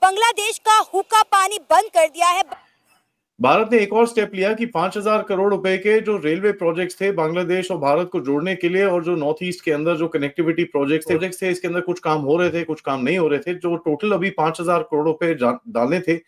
बांग्लादेश का हुक्का पानी बंद कर दिया है। भारत ने एक और स्टेप लिया कि 5,000 करोड़ रुपए के जो रेलवे प्रोजेक्ट्स थे बांग्लादेश और भारत को जोड़ने के लिए, और जो नॉर्थ ईस्ट के अंदर जो कनेक्टिविटी प्रोजेक्ट्स थे, इसके अंदर कुछ काम हो रहे थे, कुछ काम नहीं हो रहे थे। जो टोटल अभी 5,000 करोड़ रुपए डालने थे,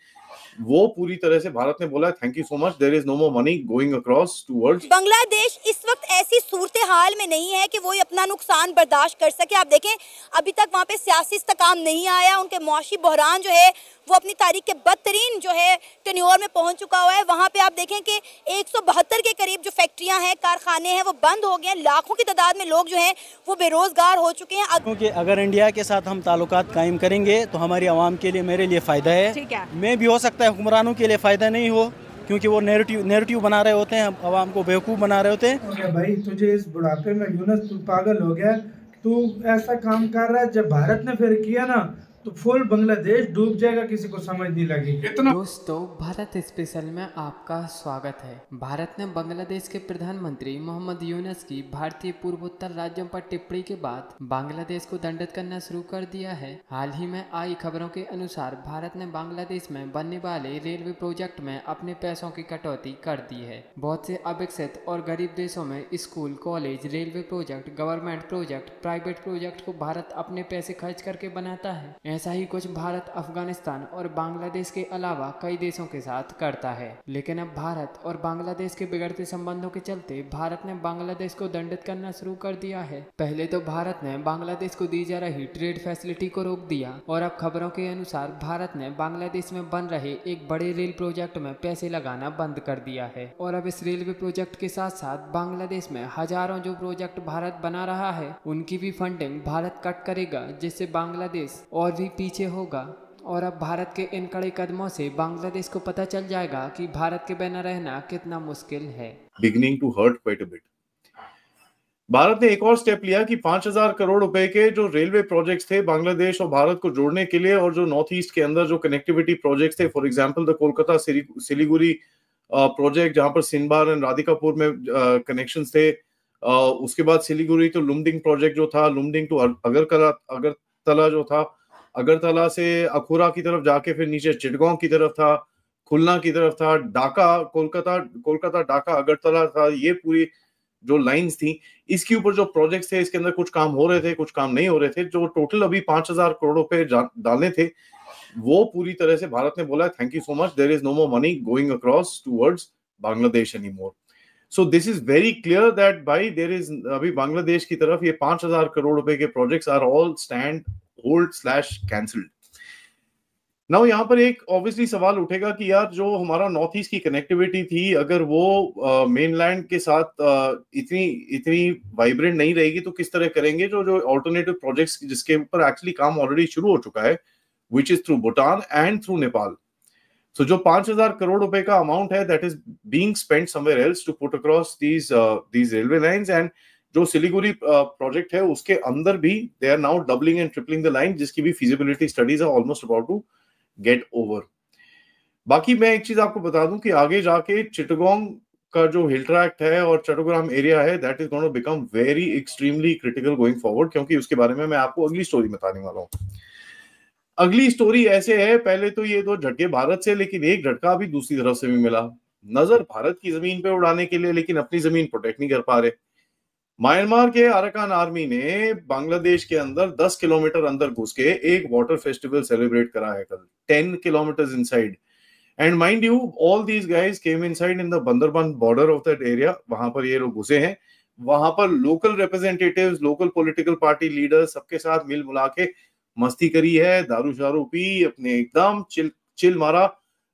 वो पूरी तरह से भारत ने बोला thank you so much, there is no more money going across towards. Bangladesh इस वक्त ऐसी सूरत हाल में नहीं है कि वो अपना नुकसान बर्दाश्त कर सके। आप देखें, अभी तक वहाँ पे सियासी इस्तेकाम नहीं आया। उनके मुआशी बहरान जो है वो अपनी तारीख के बदतरीन जो है टेन्योर में पहुंच चुका हुआ है। वहाँ पे आप देखें कि 172 के करीब जो फैक्ट्रियां हैं, कारखाने हैं, वो बंद हो गए हैं। लाखों की तादाद में लोग जो हैं वो बेरोजगार हो चुके हैं। क्योंकि अगर इंडिया के साथ हम ताल्लुकात कायम करेंगे तो हमारी आवाम के लिए, मेरे लिए फ़ायदा है। ठीक है, मैं भी हो सकता है हुक्मरानों के लिए फ़ायदा नहीं हो, क्योंकि वो नेरेटिव बना रहे होते हैं, आवाम को बेवकूफ़ बना रहे होते हैं। भाई तुझे इस बुढ़ापे में यूनुस तू पागल हो गया, तू ऐसा काम कर रहा है। जब भारत ने फिर किया ना तो फुल बांग्लादेश डूब जाएगा, किसी को समझ नहीं लगी इतना। दोस्तों, भारत स्पेशल में आपका स्वागत है। भारत ने बांग्लादेश के प्रधानमंत्री मोहम्मद यूनुस की भारतीय पूर्वोत्तर राज्यों पर टिप्पणी के बाद बांग्लादेश को दंडित करना शुरू कर दिया है। हाल ही में आई खबरों के अनुसार भारत ने बांग्लादेश में बनने वाले रेलवे प्रोजेक्ट में अपने पैसों की कटौती कर दी है। बहुत से अविकसित और गरीब देशों में school, college, railway project, government project, private project को भारत अपने पैसे खर्च करके बनाता है। ऐसा ही कुछ भारत अफगानिस्तान और बांग्लादेश के अलावा कई देशों के साथ करता है। लेकिन अब भारत और बांग्लादेश के बिगड़ते संबंधों के चलते भारत ने बांग्लादेश को दंडित करना शुरू कर दिया है। पहले तो भारत ने बांग्लादेश को दी जा रही ट्रेड फैसिलिटी को रोक दिया, और अब खबरों के अनुसार भारत ने बांग्लादेश में बन रहे एक बड़े रेल प्रोजेक्ट में पैसे लगाना बंद कर दिया है। और अब इस रेलवे प्रोजेक्ट के साथ साथ बांग्लादेश में हजारों जो प्रोजेक्ट भारत बना रहा है उनकी भी फंडिंग भारत कट करेगा, जिससे बांग्लादेश और भी पीछे होगा। और अब भारत के इन कड़े कदमों से बांग्लादेश को पता चल जाएगा कि भारत के बिना रहना कितना मुश्किल है। Beginning to hurt quite a bit. Bharat ने एक और स्टेप लिया कि 5,000 करोड़ रुपए के जो रेलवे प्रोजेक्ट्स थे बांग्लादेश और भारत को जोड़ने के लिए, और जो नॉर्थ ईस्ट के अंदर जो कनेक्टिविटी प्रोजेक्ट्स थे, for example the Kolkata Siliguri project, जहां पर सिनबार एंड राधिकापुर में कनेक्शंस थे। उसके बाद सिलीगुड़ी तो लुमडिंग प्रोजेक्ट जो था, लुमडिंग टू अगरतला जो था, अगरतला से अखुरा की तरफ जाके फिर नीचे चिटगांव की तरफ था, खुलना की तरफ था, ढाका कोलकाता ढाका अगरतला था। ये पूरी जो लाइंस थी, इसके ऊपर जो प्रोजेक्ट्स थे, इसके अंदर कुछ काम हो रहे थे, कुछ काम नहीं हो रहे थे। जो टोटल अभी 5,000 करोड़ रुपए डालने थे, वो पूरी तरह से भारत ने बोला thank you so much, there is no more money going across towards Bangladesh anymore. So this is very clear that भाई देयर इज, अभी बांग्लादेश की तरफ ये 5,000 करोड़ रुपए के projects are all stand hold slash cancelled. Now यहाँ पर एक ऑब्वियसली सवाल उठेगा कि यार जो हमारा नॉर्थ ईस्ट की कनेक्टिविटी थी, अगर वो मेनलैंड के साथ इतनी वाइब्रेंट नहीं रहेगी तो किस तरह करेंगे। जो ऑल्टरनेटिव प्रोजेक्ट्स जिसके ऊपर एक्चुअली काम ऑलरेडी शुरू हो चुका है, which is through Bhutan and through Nepal. So जो 5,000 करोड़ रुपए का अमाउंट है, that is being spent somewhere else to put across these railway lines. And जो सिलीगुड़ी प्रोजेक्ट है उसके अंदर भी they are now doubling and tripling the line, जिसकी भी feasibility studies are almost about to get over. बाकी मैं एक चीज आपको बता दूं कि आगे जाके चिटगांव का जो हिल ट्रैक्ट है और चट्टग्राम एरिया है, that is going to become very extremely critical going forward, क्योंकि उसके बारे में मैं आपको अगली स्टोरी बताने वाला हूं। अगली स्टोरी ऐसे है, पहले तो ये दो झटके भारत से, लेकिन एक झटका भी दूसरी तरफ से भी मिला। नजर भारत की जमीन पे उड़ाने के लिए, लेकिन अपनी जमीन प्रोटेक्ट नहीं कर पा रहे। म्यांमार के अराकान आर्मी ने बांग्लादेश के अंदर 10 किलोमीटर अंदर घुस के एक वाटर फेस्टिवल सेलिब्रेट करा है कल, 10 kilometre inside. And mind you, all these guys came inside in the Bandarban border of that area. वहां पर ये लोग घुसे हैं, वहां पर local representatives, local political party leaders सबके साथ मिल मिला के मस्ती करी है, दारू शारू पी, अपने एकदम चिल मारा।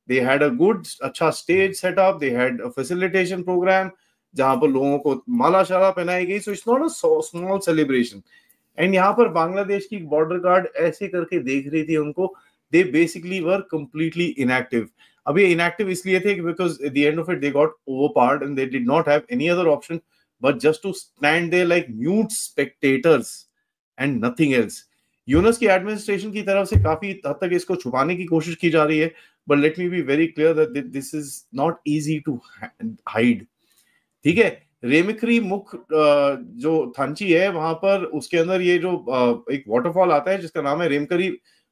दे हैड अ गुड अच्छा stage setup, they had a facilitation programme जहां पर लोगों को माला शाला पहनाई गई। So it's not a small celebration. And यहाँ पर बांग्लादेश की बॉर्डर गार्ड ऐसे करके देख रही थी उनको। They basically were completely inactive. अभी इनएक्टिव इसलिए थे because at the end of it they got overpowered and they did not have any other option but just to stand there like mute spectators and nothing else. Yunus की administration की तरफ से काफी हद तक इसको छुपाने की कोशिश की जा रही है, but let me be very clear that this is not easy to hide. ठीक है, रेमिक्री मुख जो थांची है वहां पर, उसके अंदर ये जो एक वाटरफॉल आता है जिसका नाम है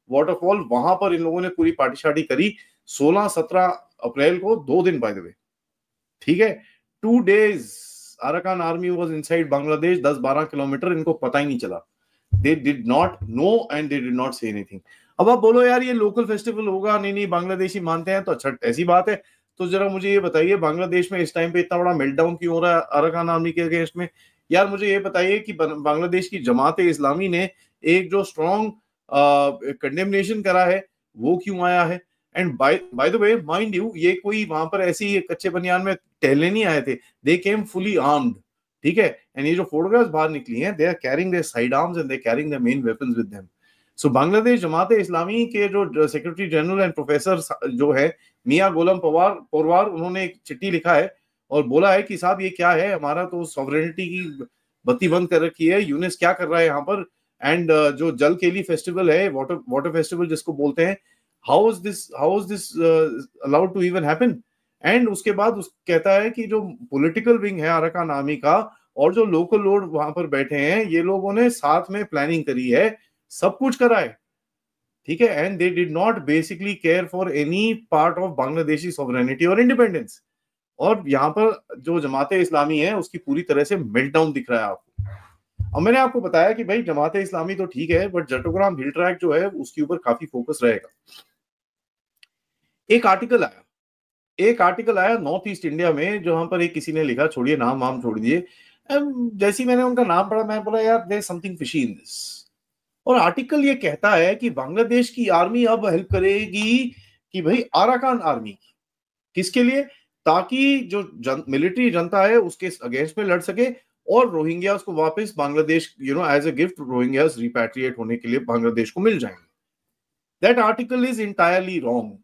वाटरफॉल, वहां पर इन लोगों ने पूरी पार्टी शार्टी करी 16-17 अप्रैल को, 2 दिन बाय द वे, ठीक है। 2 days Arakan army was inside Bangladesh, 10-12 kilometre, इनको पता ही नहीं चला। दे did not know and they did not say anything. अब आप बोलो यार ये लोकल फेस्टिवल होगा, नहीं बांग्लादेशी मानते हैं, तो अच्छा ऐसी बात है। तो जरा मुझे ये बताइए बांग्लादेश में इस टाइम पे इतना बड़ा मेल्टडाउन क्यों हो रहा है अराकान आर्मी के अगेंस्ट में? यार मुझे ये बताइए कि बांग्लादेश की जमात इस्लामी ने एक जो स्ट्रॉन्ग कंडेमनेशन करा है वो क्यों आया है? And by the way mind you, ये कोई वहां पर ऐसी कच्चे बनियान में टहलने नहीं आए थे, दे केम फुली आर्म्ड, ठीक है। एंड ये जो फोटोग्राफ्स बाहर निकली हैं, they are carrying their side arms and they carrying their main weapons with them. So Bangladesh Jamaat Islami के जो सेक्रेटरी जनरल एंड प्रोफेसर जो है मियां गोलम पोरवार, उन्होंने एक चिट्ठी लिखा है और बोला है कि साहब ये क्या है, हमारा तो सॉवरेनिटी की बत्ती बंद कर रखी है, यूनेस क्या कर रहा है यहाँ पर, एंड जो जल केली फेस्टिवल है, वाटर फेस्टिवल जिसको बोलते हैं, how is this allowed to even happen? And उसके बाद कहता है कि जो पॉलिटिकल विंग है अराकान आर्मी का और जो लोकल लोग वहां पर बैठे हैं, ये लोगों ने साथ में प्लानिंग करी है, सब कुछ करा है, ठीक है। And they did not basically care for any part of Bangladeshi sovereignty और इंडिपेंडेंस। और यहाँ पर जो जमाते इस्लामी है उसकी पूरी तरह से मेल्टडाउन दिख रहा है आपको। अब मैंने आपको बताया कि भाई जमाते इस्लामी तो ठीक है, बट चट्टोग्राम हिल ट्रैक जो है उसके ऊपर काफी फोकस रहेगा। एक आर्टिकल आया नॉर्थ ईस्ट इंडिया में, जहां पर एक किसी ने लिखा, छोड़िए नाम छोड़ दिए, जैसे ही मैंने उनका नाम पढ़ा मैं बोला यार there is something fishy in this. और आर्टिकल ये कहता है कि बांग्लादेश की आर्मी अब हेल्प करेगी कि भाई अराकान आर्मी की, किसके लिए? ताकि जो मिलिट्री जनता है उसके अगेंस्ट में लड़ सके और रोहिंग्यास को वापस Bangladesh as a gift Rohingyas repatriate होने के लिए बांग्लादेश को मिल जाएंगे। That article is entirely wrong.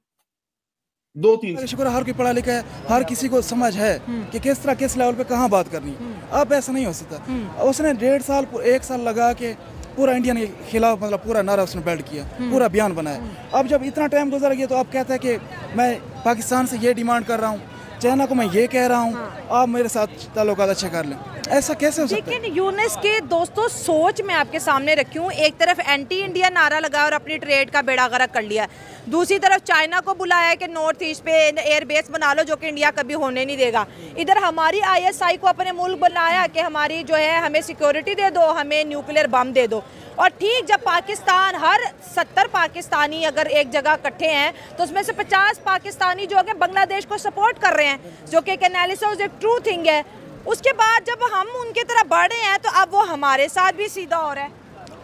2-3 शुक्र हर कोई पढ़ा लिखा है, हर किसी को समझ है कि किस तरह किस लेवल पे कहाँ बात करनी। अब ऐसा नहीं हो सकता। उसने 1.5 साल 1 साल लगा के पूरा इंडियन के खिलाफ मतलब पूरा नारा उसने बिल्ड किया, पूरा बयान बनाया। अब जब इतना टाइम गुजर गया तो अब कहता है कि मैं पाकिस्तान से ये डिमांड कर रहा हूँ, चाइना को मैं ये कह रहा हूँ, आप मेरे साथ ताल्लुकात अच्छे कर लें। ऐसा कैसे हो सकता है? लेकिन यूनेस के दोस्तों सोच मैं आपके सामने रखी हूँ, एक तरफ एंटी इंडिया नारा लगाया और अपनी ट्रेड का बेड़ा गर्क कर लिया, दूसरी तरफ चाइना को बुलाया कि नॉर्थ ईस्ट पे एयरबेस बना लो जो कि इंडिया कभी होने नहीं देगा। इधर हमारी आईएसआई को अपने मुल्क बनाया कि हमारी जो है हमें सिक्योरिटी दे दो, हमें न्यूक्लियर बम दे दो। और ठीक जब पाकिस्तान, हर 70 पाकिस्तानी अगर एक जगह इकट्ठे हैं तो उसमें से 50 पाकिस्तानी जो है बांग्लादेश को सपोर्ट कर रहे हैं, जो कि एक एनालिसिस एक ट्रू थिंग है। उसके बाद जब हम उनकी तरह बढ़े हैं तो अब वो हमारे साथ भी सीधा हो रहा है।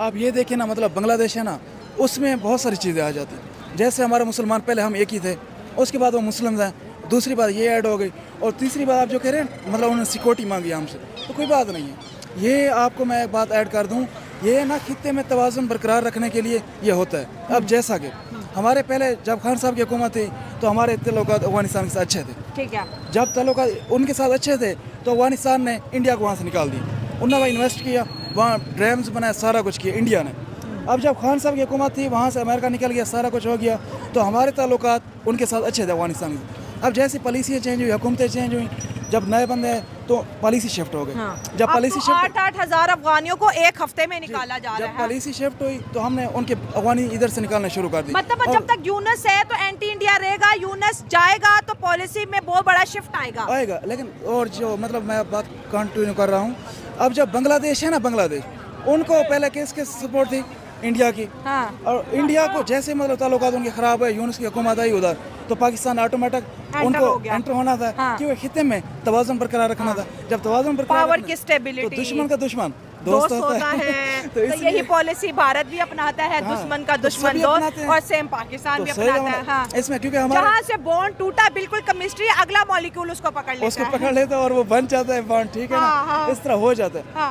आप ये देखें ना, मतलब बांग्लादेश है ना, उसमें बहुत सारी चीज़ें आ जाती हैं। जैसे हमारे मुसलमान पहले हम एक ही थे, उसके बाद वो मुस्लिम हैं, दूसरी बात ये ऐड हो गई, और तीसरी बात आप जो कह रहे हैं मतलब उन्होंने सिक्योरिटी मांगी हमसे, तो कोई बात नहीं है। ये आपको मैं एक बात ऐड कर दूं, ये ना खित्ते में तवाज़ुन बरकरार रखने के लिए ये होता है। अब जैसा कि हमारे पहले जब खान साहब की हुकूमत थी तो हमारे तल्लुकात अफगानिस्तान के साथ अच्छे थे, ठीक है। जब तल्लुकात उनके साथ अच्छे थे तो अफगानिस्तान ने इंडिया को वहाँ से निकाल दी, उन्होंने वहाँ इन्वेस्ट किया, वहाँ डैम्स बनाया, सारा कुछ किया इंडिया ने। अब जब खान साहब की हुकूमत थी, वहाँ से अमेरिका निकल गया, सारा कुछ हो गया, तो हमारे ताल्लुकात उनके साथ अच्छे थे अफगानिस्तान के। अब जैसी पॉलिसियाँ चेंज हुई, हुकूमतें चेंज हुई, जब नए बंदे हैं तो पॉलिसी शिफ्ट हो गई। जब पॉलिसी शिफ्ट 8-8 हज़ार अफगानियों को एक हफ्ते में निकाला जा रहा है। जब पॉलिसी शिफ्ट हुई तो हमने उनके अफगानी इधर से निकालना शुरू कर दी। मतलब जब तक यूनस है तो एंटी इंडिया रहेगा, यूनस जाएगा तो पॉलिसी में बहुत बड़ा शिफ्ट आएगा। लेकिन और जो मतलब मैं बात कंटिन्यू कर रहा हूँ, अब जब बांग्लादेश है ना, बांग्लादेश उनको पहले किसके सपोर्ट थी? इंडिया की। और इंडिया को जैसे मतलब ताल्लुकात उनके खराब है, यूनुस की हुकूमत आई उधर, तो पाकिस्तान ऑटोमेटिक उनको एंटर होना था, क्योंकि खित्ते में तवाज़ुन बरकरार रखना था। जब तवाज़ुन बरकरार पावर की स्टेबिलिटी, तो दुश्मन का दुश्मन दोस्त होता है। तो यही पॉलिसी भारत भी अपनाता है, दुश्मन का दुश्मन दोस्त, और सेम पाकिस्तान भी अपनाता है इसमें, क्योंकि हमारा जहाँ से बॉन्ड टूटा बिल्कुल केमिस्ट्री, अगला मॉलिक्यूल उसको पकड़ लेता है और वो बन जाता है बॉन्ड, ठीक है ना, इस तरह हो जाता है।